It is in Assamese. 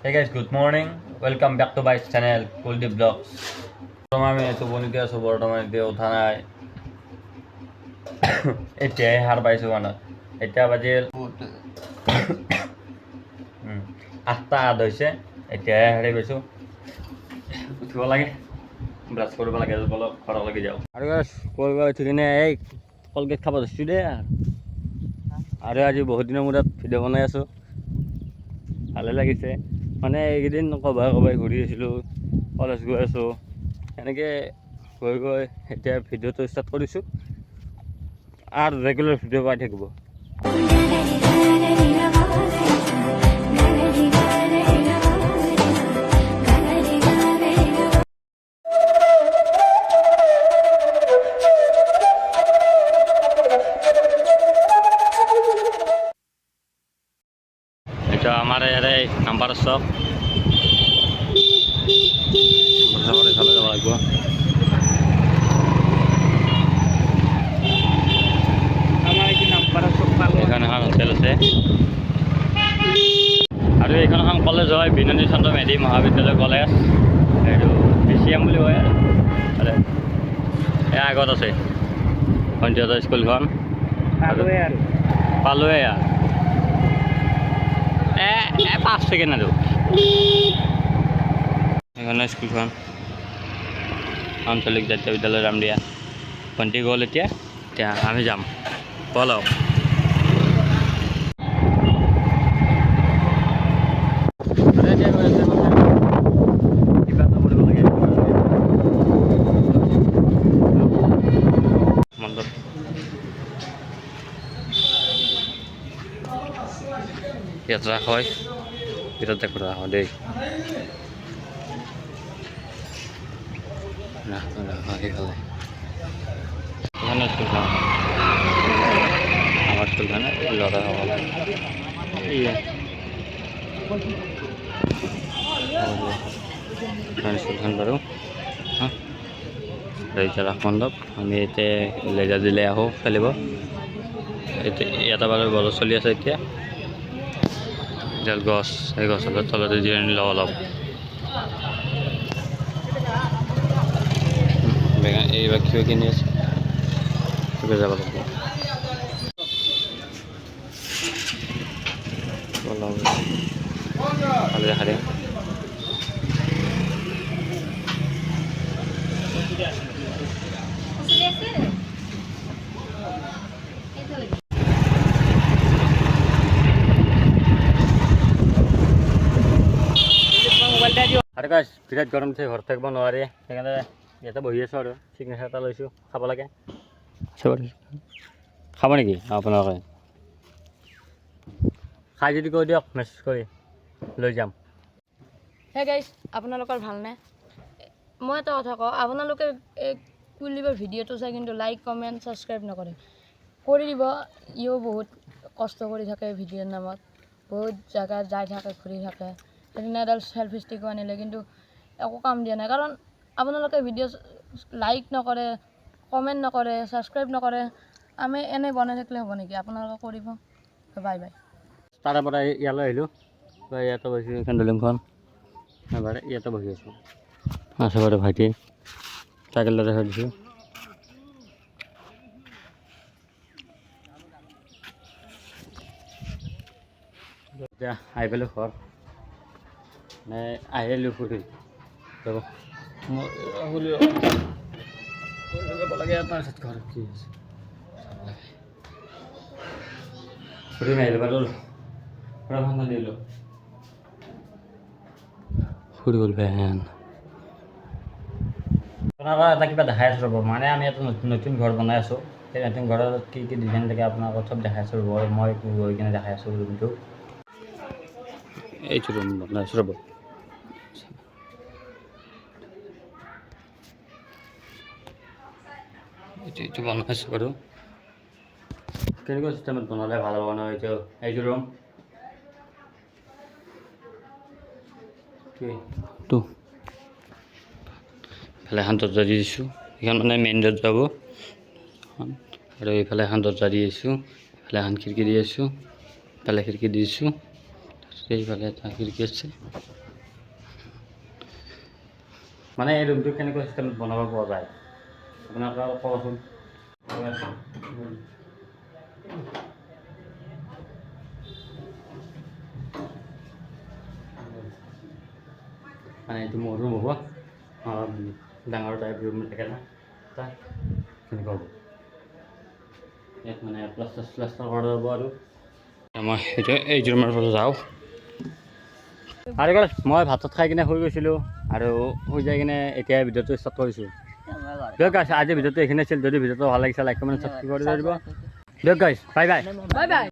Hey guys, good morning. Welcome back to my channel, Kuldeep Vlogs. আমি তো বনিতে আছো বৰ্তমান এতিয়া উঠা নাই এতিয়াই সাৰ পাইছোঁ মানে এতিয়া বাজিল 8:08 হৈছে এতিয়াই সাৰি পাইছোঁ উঠিব লাগে ব্ৰাছ কৰিব লাগে অলপ ঘৰলৈকে যাওঁ আৰু কৰিব উঠি কিনে এই কলগেট খাব ধৰিছোঁ দেই আৰু আজি বহুত দিনৰ মূৰত ভিডিঅ' বনাই আছোঁ ভালে লাগিছে মানে এইকেইদিন ক'ৰবাই ঘূৰি আছিলোঁ কলেজ গৈ আছোঁ এনেকৈ গৈ এতিয়া ভিডিঅ'টো ষ্টাৰ্ট কৰিছোঁ আৰু ৰেগুলাৰ ভিডিঅ' পাই থাকিব এটা আমাৰ ইয়াৰে নাম্বাৰ চক এইফালে যাব লাগিব এইখন এখন হোটেল আছে আৰু এইখন এখন কলেজ হয় বিনোদী চন্দ্ৰ মেধি মহাবিদ্যালয় কলেজ এইটো BCM বুলি কয় আৰু এয়া আগত আছে পঞ্চায়তৰ স্কুলখন পালোৱে আৰু 5 ছেকেণ্ড আৰু এইখন স্কুলখন আঞ্চলিক জাতীয় বিদ্যালয় ৰামদিয়া ভণ্টি গ'ল এতিয়া আমি যাম ব'লক ইয়াত ৰাস হয় ভিতৰত দেখো ৰাস হয় দেই ৰাস সেইফালে এইখন স্কুলখন আমাৰ স্কুলখনে ল'ৰাসকলে স্কুলখন বাৰু এতিয়া ৰাস মণ্ডপ আমি এতিয়া লেজাৰ দিলে আহোঁ খেলিব এতিয়া ইয়াতে বাৰু বল চলি আছে এতিয়া গছ এই গছৰ তলতে জিৰণি লওঁ অলপ এইবাৰ কিবা কিনি আছে যাব লাগিব দেখা দিয়া আৰু গাইছ বিৰাট গৰম উঠে ঘৰত থাকিব নোৱাৰি সেইকাৰণে ইয়াতে বহি আছোঁ আৰু চিগনেচাৰ এটা লৈছোঁ খাব লাগে খাব নেকি আপোনালোকে খাই যদি কৈ দিয়ক মেছেজ কৰি লৈ যাম হে গাইছ আপোনালোকৰ ভালনে মই এটা কথা কওঁ আপোনালোকে কুলদীপৰ ভিডিঅ'টো চাই কিন্তু লাইক কমেণ্ট ছাবস্ক্ৰাইব নকৰে কৰি দিব ইও বহুত কষ্ট কৰি থাকে ভিডিঅ'ৰ নামত বহুত জেগাত যাই থাকে ঘূৰি থাকে সেইদিনা এডাল চেল্ফি ষ্টিকো আনিলে কিন্তু একো কাম দিয়া নাই কাৰণ আপোনালোকে ভিডিঅ' লাইক নকৰে কমেণ্ট নকৰে ছাবস্ক্ৰাইব নকৰে আমি এনেই বনাই থাকিলে হ'ব নেকি আপোনালোকে কৰিব বাই বাই তাৰে পৰা ইয়ালৈ আহিলোঁ ইয়াতে বহিছোঁ এইখন দলিংখন এবাৰ ইয়াতে বহি আছোঁ আছে বাৰু ভাইটি চাইকেল লৈ থৈ দিছোঁ এতিয়া আহি পালোঁ ঘৰ মানে আহিলোঁ ফুৰি যাব লাগে আপোনাৰ ঘৰ কি আছে ফুৰি নাহিলোঁ বাৰু ঠাণ্ডা দিলোঁ ফুৰি গ'ল ভেন আপোনালোকৰ এটা কিবা দেখাই আছোঁ ৰ'ব মানে আমি এটা নতুন ঘৰ বনাই আছোঁ সেই নতুন ঘৰত কি কি ডিজাইন থাকে আপোনালোকক চব দেখাই আছোঁ ৰ'ব মই গৈ কিনে দেখাই আছোঁ ৰুমটো এইটো ৰুম বনাই আছোঁ ৰ'ব এইটো বনাই আছোঁ বাৰু কেনেকুৱা চিষ্টেমত বনালে ভাল হ'ব ন এইটো ৰুম এইফালে এখন দৰ্জা দি দিছোঁ এইখন মানে মেইন দৰ্জা হ'ব আৰু এইফালে এখন দৰ্জা দি দিছোঁ এইফালে এখন খিৰিকী দি আছোঁ ইফালে খিৰিকী দি দিছোঁ এইফালে এটা খিৰিকী আছে মানে এই ৰুমটো কেনেকুৱা চিষ্টেমত বনাব পৰা যায় আপোনালোকে অলপ ক'বচোন মানে এইটো মোৰ ৰুম হ'ব ডাঙৰ টাইপ ৰুম থাকে না এটা কেনেকুৱা হ'ব ইয়াত মানে প্লাষ্টাৰ কৰা যাব আৰু মই সেইটো এই ৰুমৰ পৰা যাওঁ আৰু মই ভাত চাত খাই কিনে শুই গৈছিলোঁ আৰু শুই যাই কিনে এতিয়া ভিডিঅ'টো ষ্টাৰ্ট কৰিছোঁ দিয়ক গাইছ আজি ভিডিঅ'টো এইখিনি আছিল যদি ভিডিঅ'টো ভাল লাগিছে লাইক কমেণ্ট ছাবস্ক্ৰাইব কৰি দিব দিয়ক গাইছ বাই বাই বাই বাই